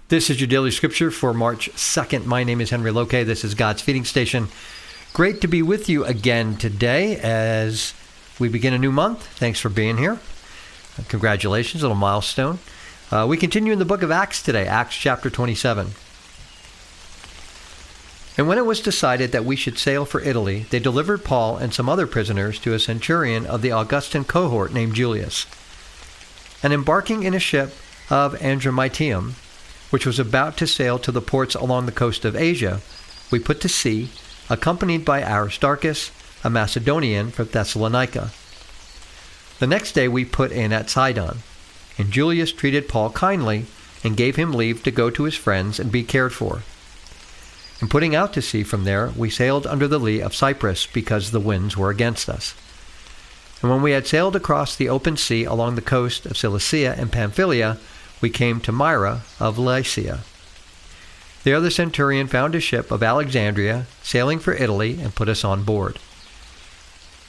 This is your daily scripture for March 2nd. My name is Henry Loke. This is God's Feeding Station. Great to be with you again today as we begin a new month. Thanks for being here. Congratulations, a little milestone. We continue in the book of Acts today, Acts chapter 27. And when it was decided that we should sail for Italy, they delivered Paul and some other prisoners to a centurion of the Augustan cohort named Julius. And embarking in a ship of Adramyttium, which was about to sail to the ports along the coast of Asia, we put to sea, accompanied by Aristarchus, a Macedonian from Thessalonica. The next day we put in at Sidon, and Julius treated Paul kindly and gave him leave to go to his friends and be cared for. And putting out to sea from there, we sailed under the lee of Cyprus because the winds were against us. And when we had sailed across the open sea along the coast of Cilicia and Pamphylia, we came to Myra of Lycia. There the centurion found a ship of Alexandria sailing for Italy and put us on board.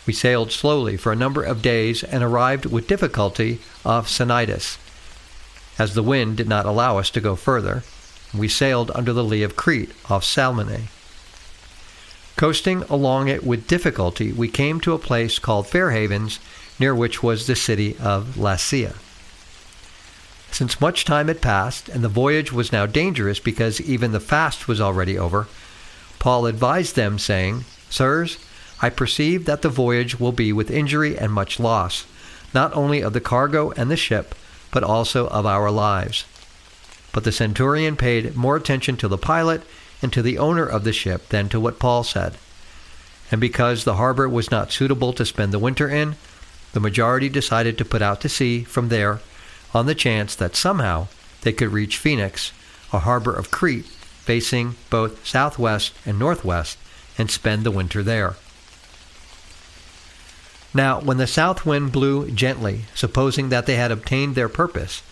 We sailed slowly for a number of days and arrived with difficulty off Cnidus. As the wind did not allow us to go further, we sailed under the lee of Crete off Salmone. Coasting along it with difficulty, we came to a place called Fair Havens, near which was the city of Lasea. Since much time had passed, and the voyage was now dangerous because even the fast was already over, Paul advised them, saying, "Sirs, I perceive that the voyage will be with injury and much loss, not only of the cargo and the ship, but also of our lives." But the centurion paid more attention to the pilot and to the owner of the ship than to what Paul said. And because the harbor was not suitable to spend the winter in, the majority decided to put out to sea from there on the chance that somehow they could reach Phoenix, a harbor of Crete, facing both southwest and northwest, and spend the winter there. Now, when the south wind blew gently, supposing that they had obtained their purpose,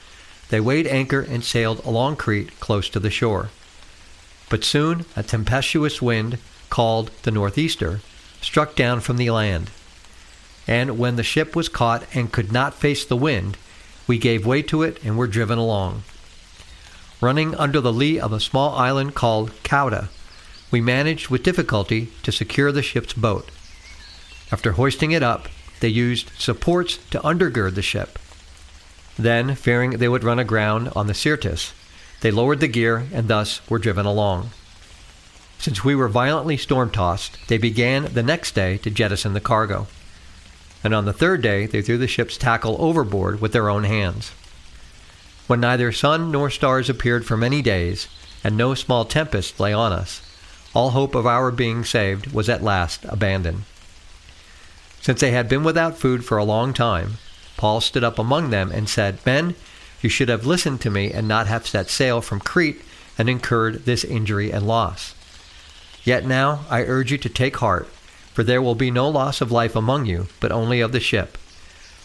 they weighed anchor and sailed along Crete close to the shore. But soon a tempestuous wind, called the northeaster, struck down from the land. And when the ship was caught and could not face the wind, we gave way to it and were driven along. Running under the lee of a small island called Cauda, we managed with difficulty to secure the ship's boat. After hoisting it up, they used supports to undergird the ship. Then, fearing they would run aground on the Syrtis, they lowered the gear and thus were driven along. Since we were violently storm-tossed, they began the next day to jettison the cargo. And on the third day they threw the ship's tackle overboard with their own hands. When neither sun nor stars appeared for many days, and no small tempest lay on us, all hope of our being saved was at last abandoned. Since they had been without food for a long time, Paul stood up among them and said, "Men, you should have listened to me and not have set sail from Crete and incurred this injury and loss. Yet now I urge you to take heart, for there will be no loss of life among you, but only of the ship.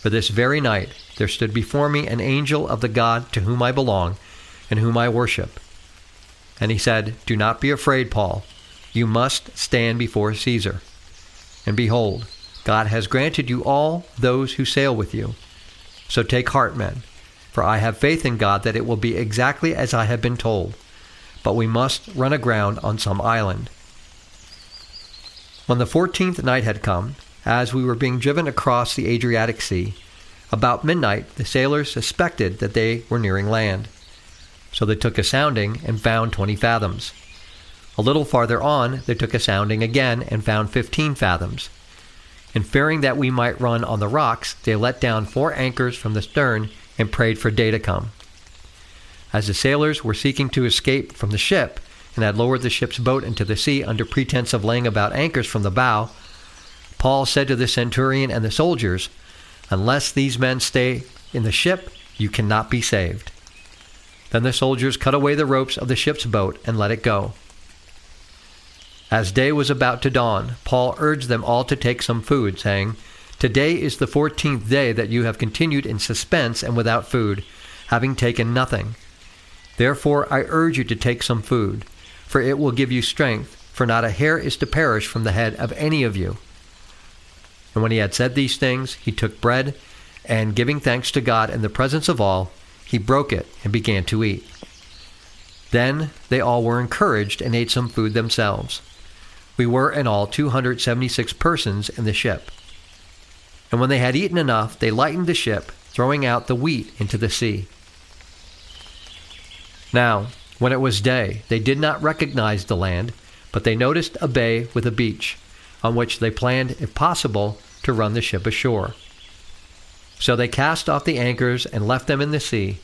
For this very night there stood before me an angel of the God to whom I belong and whom I worship. And he said, 'Do not be afraid, Paul. You must stand before Caesar. And behold, God has granted you all those who sail with you. So take heart, men, for I have faith in God that it will be exactly as I have been told. But we must run aground on some island.' When the 14th night had come, as we were being driven across the Adriatic Sea, about midnight the sailors suspected that they were nearing land. So they took a sounding and found 20 fathoms. A little farther on they took a sounding again and found 15 fathoms. And fearing that we might run on the rocks, they let down 4 anchors from the stern and prayed for day to come. As the sailors were seeking to escape from the ship, and had lowered the ship's boat into the sea under pretense of laying about anchors from the bow, Paul said to the centurion and the soldiers, "Unless these men stay in the ship, you cannot be saved." Then the soldiers cut away the ropes of the ship's boat and let it go. As day was about to dawn, Paul urged them all to take some food, saying, "Today is the 14th day that you have continued in suspense and without food, having taken nothing. Therefore I urge you to take some food, for it will give you strength, for not a hair is to perish from the head of any of you." And when he had said these things, he took bread, and giving thanks to God in the presence of all, he broke it and began to eat. Then they all were encouraged and ate some food themselves. We were in all 276 persons in the ship. And when they had eaten enough, they lightened the ship, throwing out the wheat into the sea. Now, when it was day, they did not recognize the land, but they noticed a bay with a beach, on which they planned, if possible, to run the ship ashore. So they cast off the anchors and left them in the sea,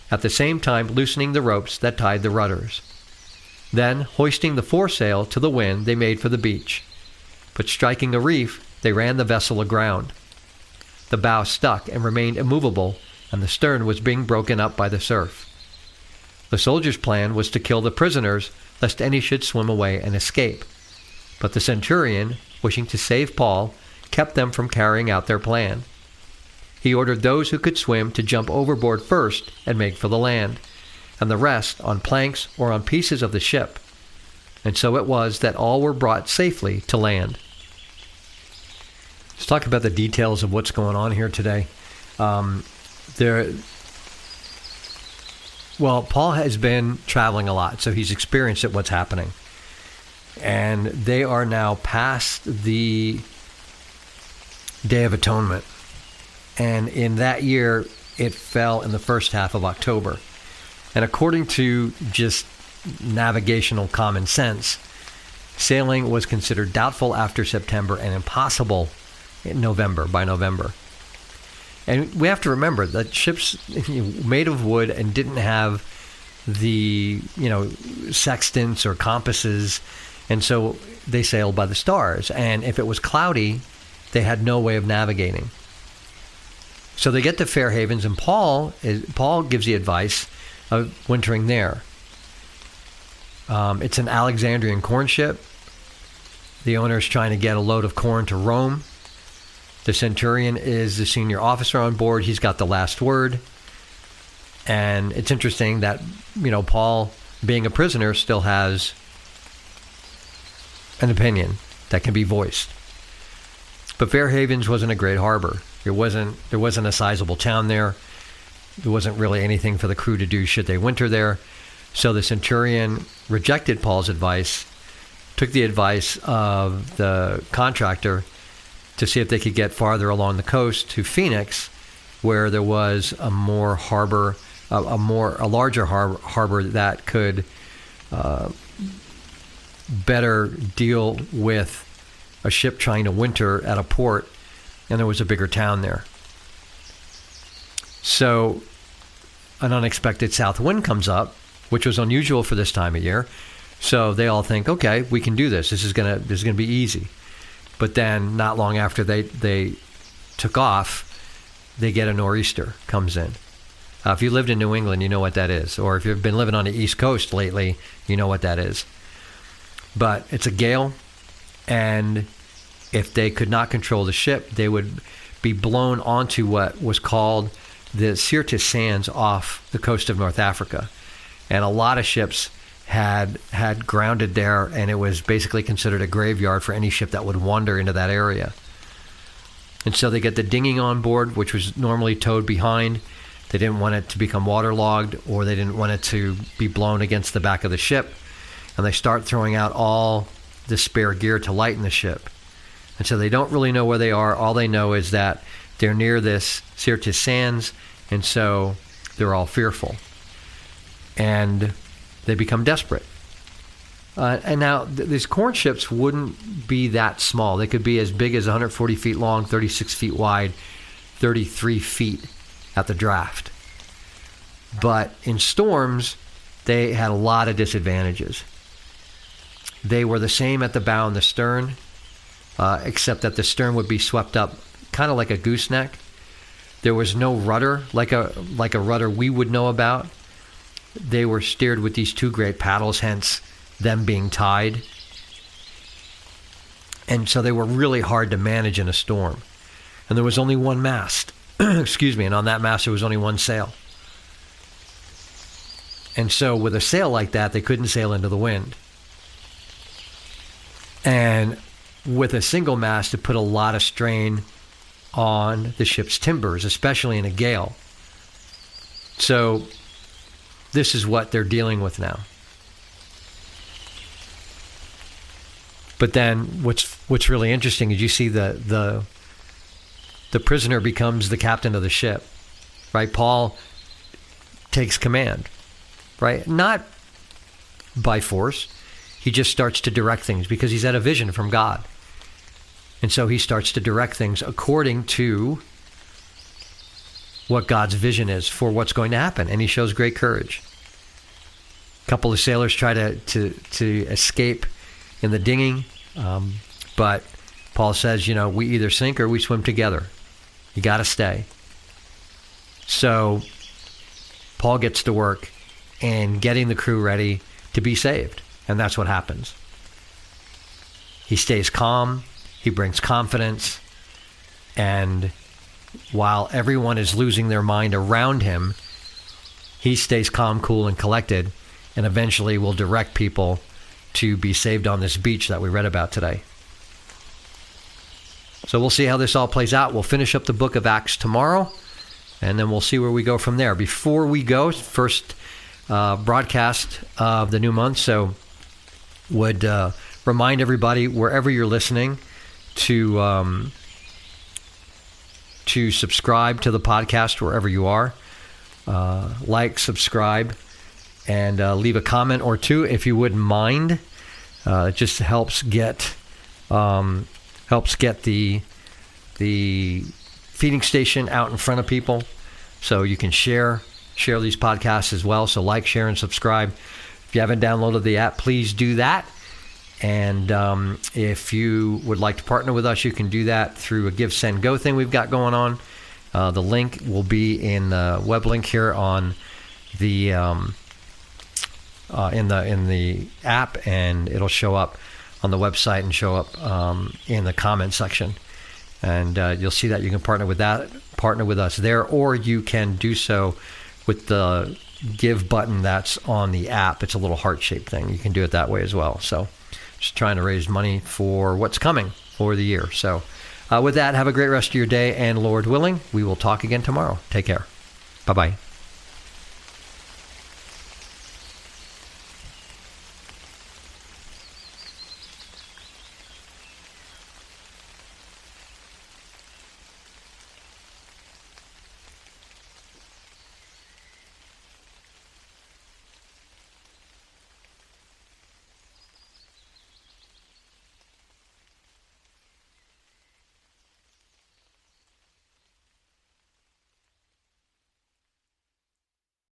at the same time loosening the ropes that tied the rudders. Then, hoisting the foresail to the wind, they made for the beach. But striking a reef, they ran the vessel aground. The bow stuck and remained immovable, and the stern was being broken up by the surf. The soldiers' plan was to kill the prisoners, lest any should swim away and escape. But the centurion, wishing to save Paul, kept them from carrying out their plan. He ordered those who could swim to jump overboard first and make for the land, and the rest on planks or on pieces of the ship. And so it was that all were brought safely to land. Let's talk about the details of what's going on here today. Paul has been traveling a lot, so he's experienced what's happening. And they are now past the Day of Atonement. And in that year, it fell in the first half of October. And according to just navigational common sense, sailing was considered doubtful after September and impossible by November. And we have to remember that ships made of wood and didn't have the, sextants or compasses, and so they sailed by the stars. And if it was cloudy, they had no way of navigating. So they get to Fair Havens, and Paul gives the advice of wintering there. It's an Alexandrian corn ship. The owner is trying to get a load of corn to Rome. The centurion is the senior officer on board. He's got the last word. And it's interesting that, Paul, being a prisoner, still has an opinion that can be voiced. But Fair Havens wasn't a great harbor. There wasn't a sizable town there. There wasn't really anything for the crew to do should they winter there. So the centurion rejected Paul's advice, took the advice of the contractor to see if they could get farther along the coast to Phoenix, where there was a larger harbor that could better deal with a ship trying to winter at a port, and there was a bigger town there. So an unexpected south wind comes up, which was unusual for this time of year. So they all think, okay, we can do this. This is gonna be easy. But then not long after they took off, they get a nor'easter comes in. If you lived in New England, you know what that is. Or if you've been living on the East Coast lately, you know what that is. But it's a gale, and if they could not control the ship, they would be blown onto what was called the Syrtis Sands off the coast of North Africa. And a lot of ships had grounded there, and it was basically considered a graveyard for any ship that would wander into that area. And so they get the dinghy on board, which was normally towed behind. They didn't want it to become waterlogged, or they didn't want it to be blown against the back of the ship. And they start throwing out all the spare gear to lighten the ship. And so they don't really know where they are. All they know is that they're near this Syrtis Sands, and so they're all fearful. And they become desperate. And now these corn ships wouldn't be that small. They could be as big as 140 feet long, 36 feet wide, 33 feet at the draft. But in storms, they had a lot of disadvantages. They were the same at the bow and the stern, except that the stern would be swept up kind of like a gooseneck. There was no rudder like a rudder we would know about. They were steered with these two great paddles, hence them being tied. And so they were really hard to manage in a storm. And there was only one mast. Excuse me. And on that mast, there was only one sail. And so with a sail like that, they couldn't sail into the wind. And with a single mast, it put a lot of strain on the ship's timbers, especially in a gale. So this is what they're dealing with now. But then what's really interesting is you see the prisoner becomes the captain of the ship, right? Paul takes command, right? Not by force. He just starts to direct things because he's had a vision from God. And so he starts to direct things according to what God's vision is for what's going to happen. And he shows great courage. A couple of sailors try to escape in the dinghy, but Paul says, we either sink or we swim together. You got to stay. So Paul gets to work in getting the crew ready to be saved. And that's what happens. He stays calm. He brings confidence. And while everyone is losing their mind around him, he stays calm, cool, and collected, and eventually will direct people to be saved on this beach that we read about today. So we'll see how this all plays out. We'll finish up the book of Acts tomorrow, and then we'll see where we go from there. Before we go, first broadcast of the new month, so would remind everybody, wherever you're listening, to subscribe to the podcast wherever you are. Like, subscribe, and leave a comment or two if you wouldn't mind. It just helps get the feeding station out in front of people, so you can share these podcasts as well. So like, share, and subscribe. If you haven't downloaded the app, please do that. And if you would like to partner with us, you can do that through a Give, Send, Go thing we've got going on. The link will be in the web link here on the in the app, and it'll show up on the website and show up in the comment section. And you'll see that you can partner with us there, or you can do so with the Give button that's on the app. It's a little heart-shaped thing. You can do it that way as well. So just trying to raise money for what's coming for the year. So with that, have a great rest of your day, and Lord willing, we will talk again tomorrow. Take care. Bye-bye.